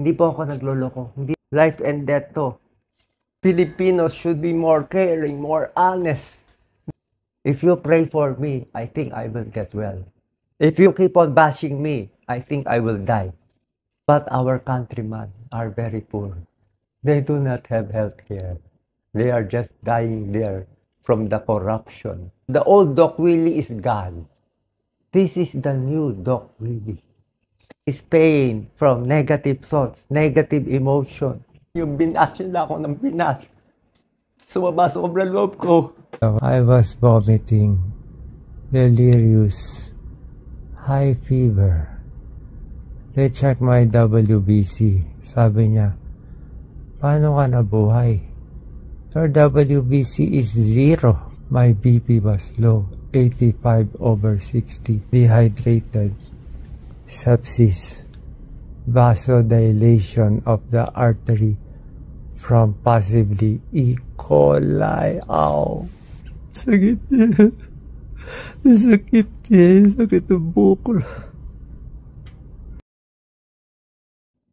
Hindi po ako nagloloko. Hindi. Life and death to. Filipinos should be more caring, more honest. If you pray for me, I think I will get well. If you keep on bashing me, I think I will die. But our countrymen are very poor. They do not have health care. They are just dying there from the corruption. The old Doc Willie is gone. This is the new Doc Willie. Is pain from negative thoughts, negative emotion. Yung binash nila ako ng binash. Sumaba sobrang loob ko. I was vomiting, delirious, high fever. They checked my WBC. Sabi niya, paano ka nabuhay? Your WBC is 0. My BP was low, 85/60. Dehydrated, sepsis, vasodilation of the artery from possibly E. coli. Ow! Sakit niya. Sakit niya. Sakit ng buko.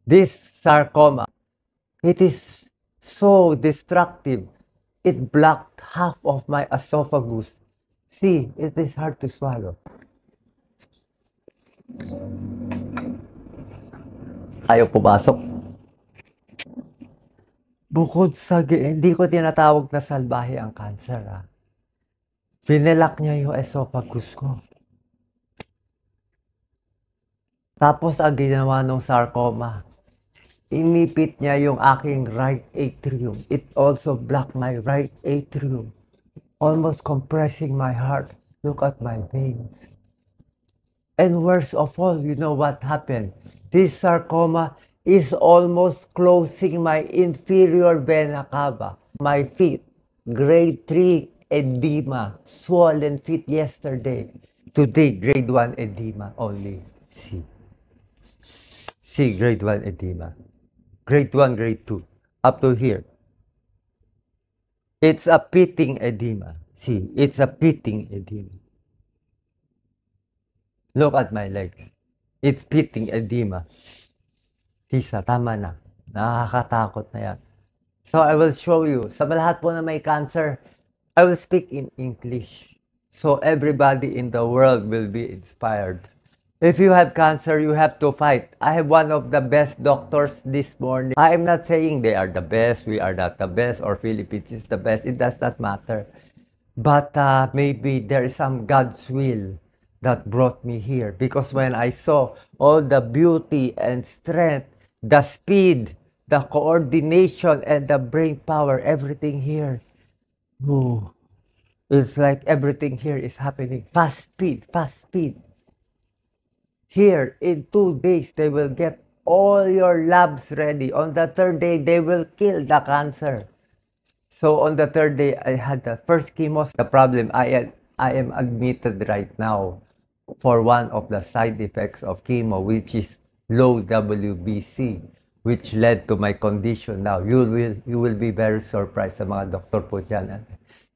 This sarcoma, it is so destructive. It blocked half of my esophagus. See, it is hard to swallow. Ayaw pumasok. Bukod sa, hindi ko tinatawag na salbahe ang cancer, ha. Binilak niya yung esophagus ko. Tapos ang ginawa ng sarcoma, inipit niya yung aking right atrium. It also blocked my right atrium, almost compressing my heart. Look at my veins. And worst of all, you know what happened? This sarcoma is almost closing my inferior vena cava. My feet, grade 3 edema, swollen feet yesterday. Today, grade 1 edema only. See, grade 1 edema. Grade 1, grade 2, up to here. It's a pitting edema. See, it's a pitting edema. Look at my legs. It's pitting edema. Tisa, tama na. Nakakatakot na yan. So, I will show you. Sa lahat po na may cancer, I will speak in English. So, everybody in the world will be inspired. If you have cancer, you have to fight. I have one of the best doctors this morning. I am not saying they are the best, we are not the best, or Philippines is the best. It does not matter. But maybe there is some God's will that brought me here. Because when I saw all the beauty and strength, the speed, the coordination, and the brain power, everything here, ooh, it's like everything here is happening. Fast speed, fast speed. Here, in 2 days, they will get all your labs ready. On the 3rd day, they will kill the cancer. So on the 3rd day, I had the first chemo. The problem, I am admitted right now for one of the side effects of chemo, which is low WBC, which led to my condition now. You will be very surprised sa mga doktor po dyan.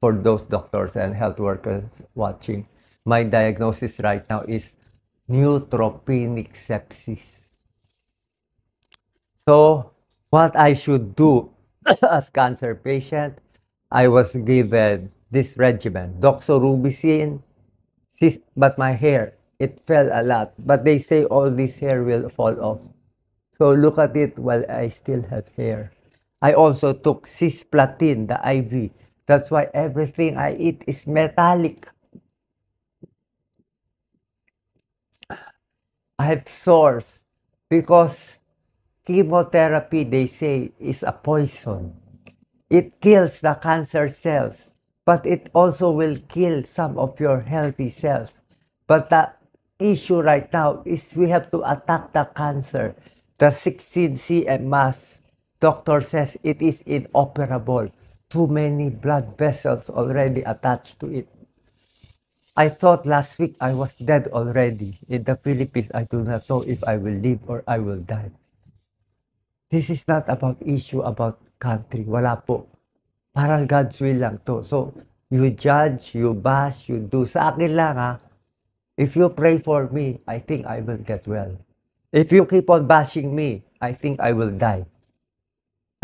For those doctors and health workers watching, my diagnosis right now is neutropenic sepsis. So, what I should do as cancer patient, I was given this regimen, doxorubicin, but my hair, it fell a lot. But they say all this hair will fall off. So look at it while I still have hair. I also took cisplatin, the IV. That's why everything I eat is metallic. I have sores because chemotherapy, they say, is a poison. It kills the cancer cells, but it also will kill some of your healthy cells. But the issue right now is we have to attack the cancer. The 16 cm mass, doctor says it is inoperable. Too many blood vessels already attached to it. I thought last week I was dead already. In the Philippines, I do not know if I will live or I will die. This is not about issue about country. Wala po. Parang God's will lang to. So, you judge, you bash, you do. Sa akin lang ha, if you pray for me, I think I will get well. If you keep on bashing me, I think I will die.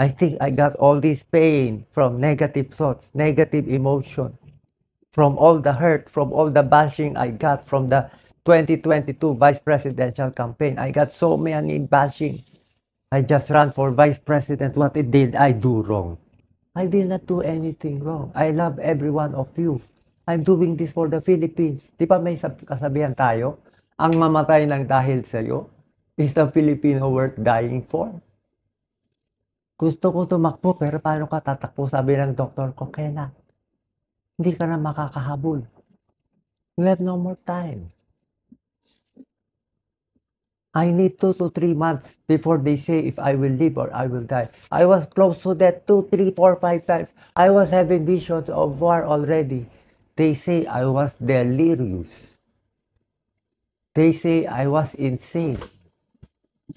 I think I got all this pain from negative thoughts, negative emotion, from all the hurt, from all the bashing I got from the 2022 vice presidential campaign. I got so many bashing. I just ran for vice president. What did I do wrong? I did not do anything wrong. I love every one of you. I'm doing this for the Philippines. Di ba may kasabihan tayo? Ang mamatay ng dahil sa'yo is the Filipino worth dying for. Gusto ko tumakbo, pero paano ka tatakbo? Sabi ng doktor ko, kailan? Hindi ka na makakahabol. You have no more time. I need 2 to 3 months before they say if I will live or I will die. I was close to that 2, 3, 4, 5 times. I was having visions of war already. They say I was delirious. They say I was insane.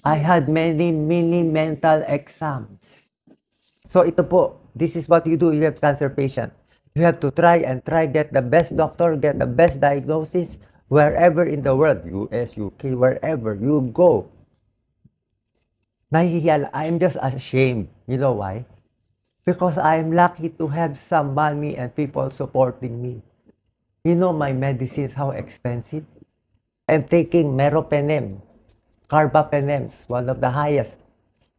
I had many mental exams. So ito po, this is what you do if you have cancer patient. You have to try, get the best doctor, get the best diagnosis, wherever in the world, US, UK, wherever you go. Nahihiya, I'm just ashamed. You know why? Because I'm lucky to have some money and people supporting me. You know my medicines, how expensive? I'm taking meropenem, carbapenems, one of the highest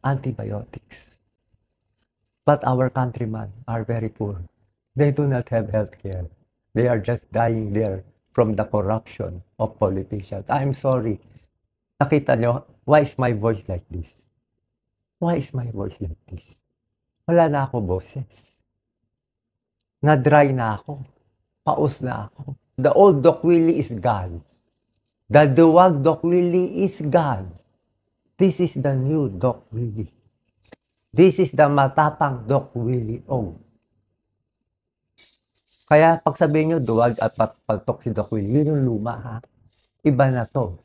antibiotics. But our countrymen are very poor. They do not have health care. They are just dying there from the corruption of politicians. I'm sorry. Nakita nyo, why is my voice like this? Why is my voice like this? Wala na ako boses. Na-dry na ako. Paus na ako. The old Doc Willie is gone. The duwag Doc Willie is gone. This is the new Doc Willie. This is the matapang Doc Willie O. Kaya pag sabihin nyo, duwag at pagtok si Doc Willie, yun yung luma ha. Iba na to.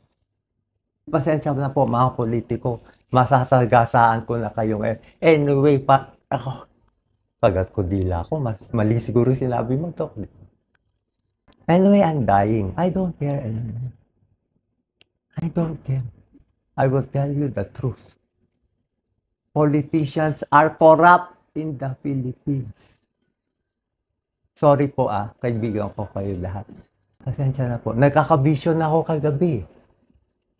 Pasensya na po mga politiko, masasagasaan ko na kayo ngayon. Anyway, ako, pagat ko dila ako, mali siguro sinabi mo, Doc. Anyway, I'm dying. I don't care anymore. I don't care. I will tell you the truth. Politicians are corrupt in the Philippines. Sorry po kaibigan ko kayo lahat. Pasensya na po. Nagkakabisyon na ako kagabi.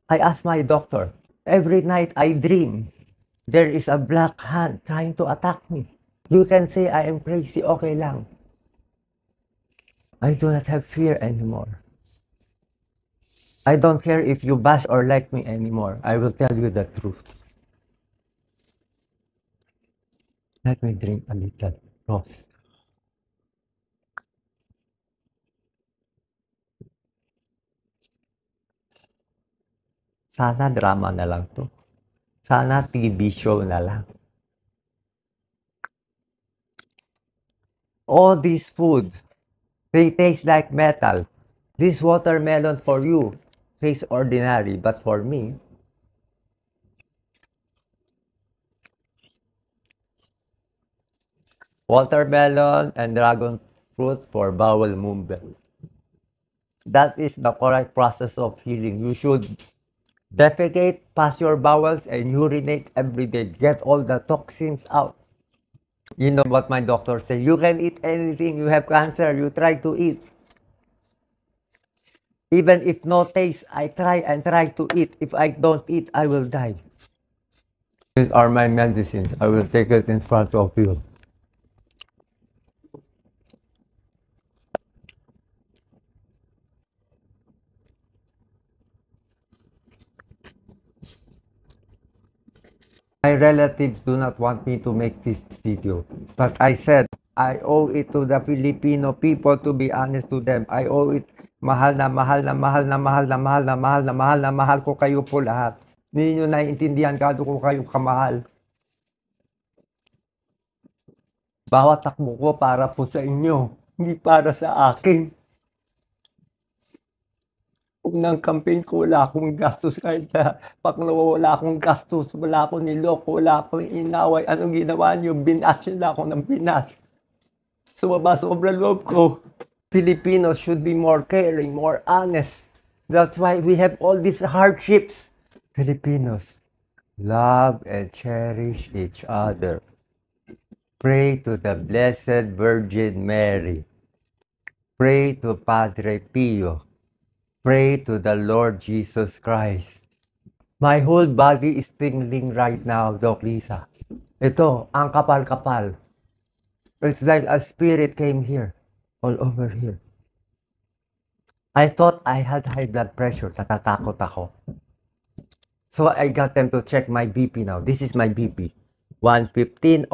I asked my doctor, every night I dream, there is a black hand trying to attack me. You can say I am crazy, okay lang. I do not have fear anymore. I don't care if you bash or like me anymore. I will tell you the truth. Let me drink a little rose. Sana drama na lang to. Sana TV show na lang. All these food, they taste like metal. This watermelon for you tastes ordinary, but for me, watermelon and dragon fruit for bowel movement. That is the correct process of healing. You should defecate, pass your bowels, and urinate every day. Get all the toxins out. You know what my doctor said. You can eat anything. You have cancer. You try to eat. Even if no taste, I try to eat. If I don't eat, I will die. These are my medicines. I will take it in front of you. My relatives do not want me to make this video, but I said I owe it to the Filipino people to be honest to them. I owe it. Mahal ko kayo po lahat. Hindi nyo naiintindihan kado ko kayo kamahal. Bawat takbo ko para po sa inyo, hindi para sa akin. Unang campaign ko, wala akong gastos kahit na paklawa, wala akong gastos, wala akong niloko, wala akong inaway. Anong ginawa niyo? Binash nila ako ng binash. Sumaba sobrang loob ko. Filipinos should be more caring, more honest. That's why we have all these hardships. Filipinos, love and cherish each other. Pray to the Blessed Virgin Mary. Pray to Padre Pio. Pray to the Lord Jesus Christ. My whole body is tingling right now, Doc Lisa. Ito, ang kapal-kapal. It's like a spirit came here, all over here. I thought I had high blood pressure. Natatakot ako. So I got them to check my BP now. This is my BP. 115/74.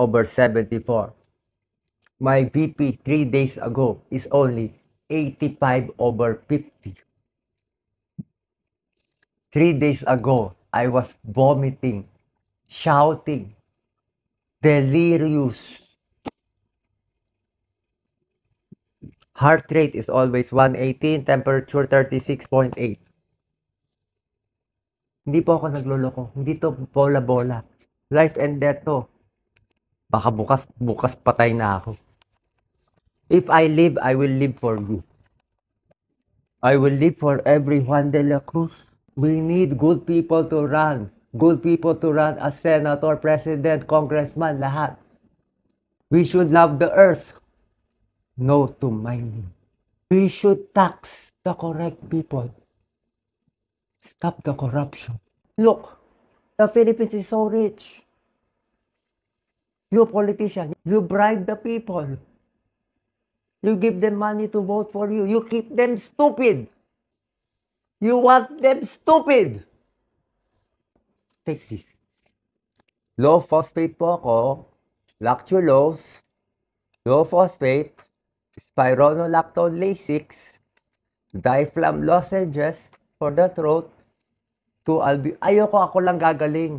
My BP 3 days ago is only 85/50. 3 days ago, I was vomiting, shouting, delirious. Heart rate is always 118, temperature 36.8. Hindi po ako nagloloko. Hindi to bola-bola. Life and death to. Baka bukas patay na ako. If I live, I will live for you. I will live for every Juan de la Cruz. We need good people to run. Good people to run as senator, president, congressman, lahat. We should love the earth. No to mining. We should tax the correct people. Stop the corruption. Look, the Philippines is so rich. You politician, you bribe the people. You give them money to vote for you. You keep them stupid. You want them stupid. Take this. Low phosphate po ako. Lactulose. Low phosphate. Spironolactone Lasix. Diflam lozenges for the throat. Ayoko ako lang gagaling.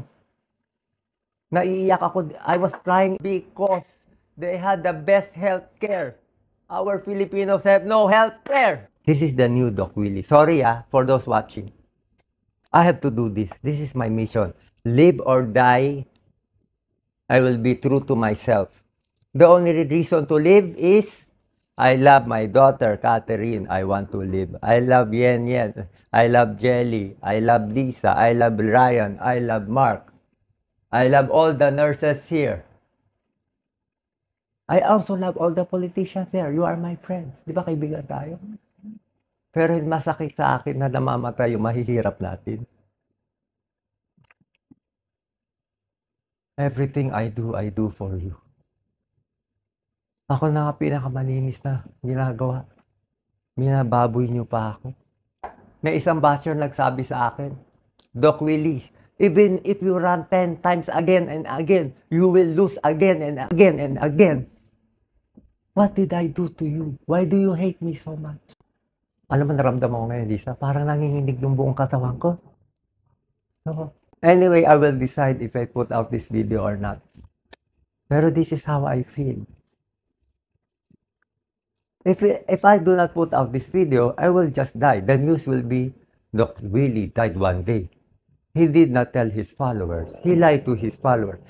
Naiiyak ako. I was crying because they had the best health care. Our Filipinos have no health care. This is the new Doc Willie. Sorry for those watching. I have to do this. This is my mission. Live or die, I will be true to myself. The only reason to live is I love my daughter, Catherine. I want to live. I love Yen Yen. I love Jelly. I love Lisa. I love Ryan. I love Mark. I love all the nurses here. I also love all the politicians there. You are my friends. Di ba kaibigan tayo? Pero masakit sa akin na namamatay yung mahihirap natin. Everything I do for you. Ako na nga pinakamalinis na ginagawa. Minababoy niyo pa ako. May isang basher nagsabi sa akin, Doc Willie, even if you run 10 times again and again, you will lose again and again and again. What did I do to you? Why do you hate me so much? Alam mo, naramdaman ko ngayon, Lisa, parang nanginginig yung buong katawan ko. So, anyway, I will decide if I put out this video or not. Pero this is how I feel. If I do not put out this video, I will just die. The news will be, Dr. Willie died one day. He did not tell his followers. He lied to his followers.